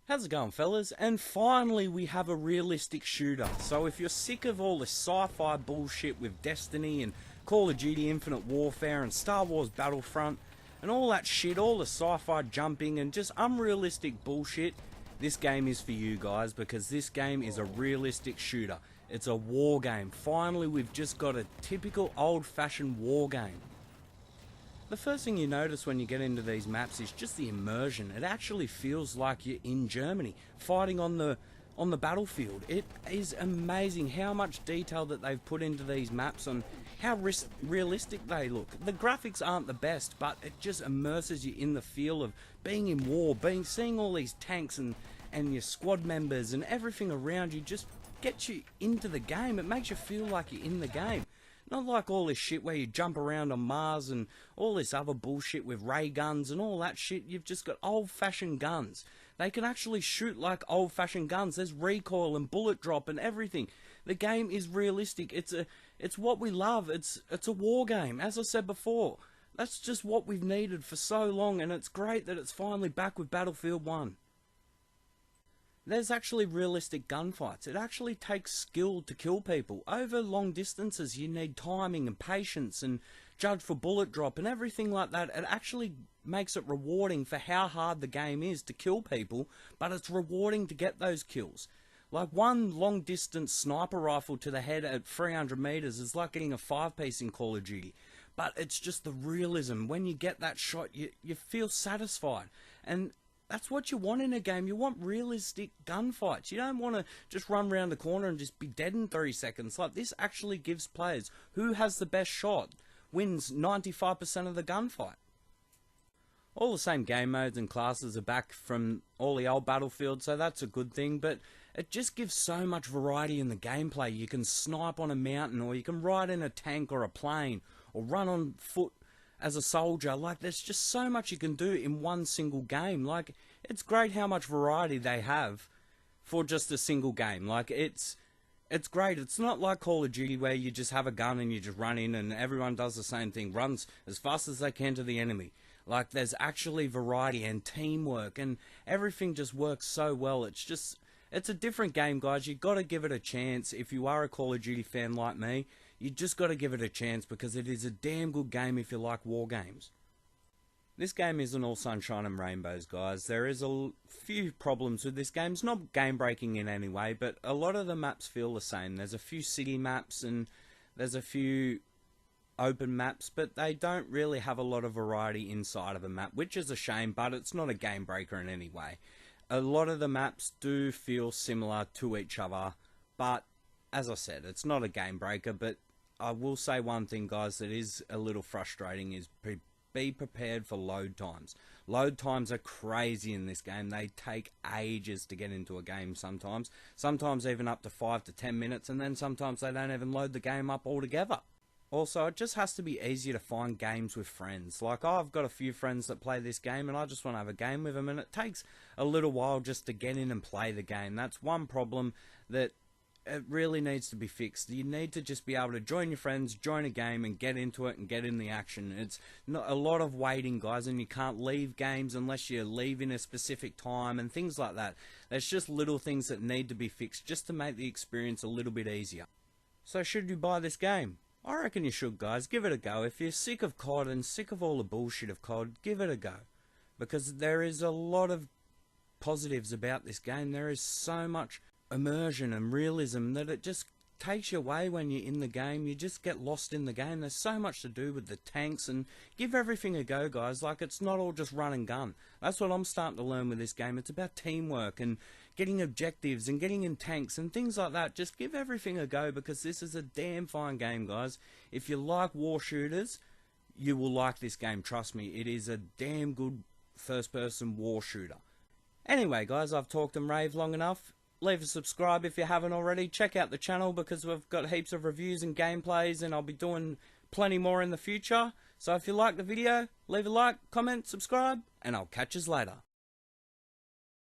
How's it going, fellas? And finally we have a realistic shooter. So if you're sick of all this sci-fi bullshit with Destiny and Call of Duty Infinite Warfare and Star Wars Battlefront and all that shit, all the sci-fi jumping and just unrealistic bullshit, this game is for you guys, because this game is a realistic shooter. It's a war game. Finally we've just got a typical old-fashioned war game. The first thing you notice when you get into these maps is just the immersion. It actually feels like you're in Germany, fighting on the battlefield. It is amazing how much detail that they've put into these maps and how realistic they look. The graphics aren't the best, but it just immerses you in the feel of being in war, seeing all these tanks and your squad members and everything around you. Just gets you into the game. It makes you feel like you're in the game. Not like all this shit where you jump around on Mars and all this other bullshit with ray guns and all that shit. You've just got old-fashioned guns. They can actually shoot like old-fashioned guns. There's recoil and bullet drop and everything. The game is realistic. It's what we love. It's a war game. As I said before, that's just what we've needed for so long, and it's great that it's finally back with Battlefield 1. There's actually realistic gunfights. It actually takes skill to kill people. Over long distances you need timing and patience and judge for bullet drop and everything like that. It actually makes it rewarding for how hard the game is to kill people, but it's rewarding to get those kills. Like one long distance sniper rifle to the head at 300 meters is like getting a 5-piece in Call of Duty. But it's just the realism. When you get that shot, you feel satisfied. And that's what you want in a game. You want realistic gunfights. You don't want to just run around the corner and just be dead in 3 seconds. Like, this actually gives players who has the best shot wins 95% of the gunfight. All the same game modes and classes are back from all the old Battlefield, so that's a good thing, but it just gives so much variety in the gameplay. You can snipe on a mountain, or you can ride in a tank or a plane, or run on foot as a soldier. Like, there's just so much you can do in one single game. Like, it's great how much variety they have for just a single game. Like, it's great. It's not like Call of Duty where you just have a gun and you just run in and everyone does the same thing, runs as fast as they can to the enemy. Like, there's actually variety and teamwork, and everything just works so well. It's a different game, guys. You've got to give it a chance. If you are a Call of Duty fan like me, you just got to give it a chance, because it is a damn good game if you like war games. This game isn't all sunshine and rainbows, guys. There is a few problems with this game. It's not game breaking in any way, but a lot of the maps feel the same. There's a few city maps and there's a few open maps, but they don't really have a lot of variety inside of a map, which is a shame, but it's not a game breaker in any way. A lot of the maps do feel similar to each other, but as I said, it's not a game breaker. But I will say one thing, guys, that is a little frustrating is be prepared for load times. Load times are crazy in this game. They take ages to get into a game sometimes. Sometimes even up to 5 to 10 minutes, and then sometimes they don't even load the game up altogether. Also, it just has to be easier to find games with friends. Like, I've got a few friends that play this game and I just want to have a game with them, and it takes a little while just to get in and play the game. That's one problem that it really needs to be fixed. You need to just be able to join your friends, join a game and get into it and get in the action. It's not a lot of waiting, guys, and you can't leave games unless you leave in a specific time and things like that. There's just little things that need to be fixed just to make the experience a little bit easier. So should you buy this game? I reckon you should, guys. Give it a go. If you're sick of COD and sick of all the bullshit of COD, give it a go. Because there is a lot of positives about this game. There is so much immersion and realism that it just takes you away when you're in the game. You just get lost in the game. There's so much to do with the tanks, and give everything a go, guys. Like, it's not all just run and gun. That's what I'm starting to learn with this game. It's about teamwork and getting objectives and getting in tanks and things like that. Just give everything a go, because this is a damn fine game, guys. If you like war shooters, you will like this game. Trust me, it is a damn good first-person war shooter. Anyway, guys, I've talked and raved long enough. Leave a subscribe if you haven't already. Check out the channel, because we've got heaps of reviews and gameplays, and I'll be doing plenty more in the future. So if you like the video, leave a like, comment, subscribe, and I'll catch you later.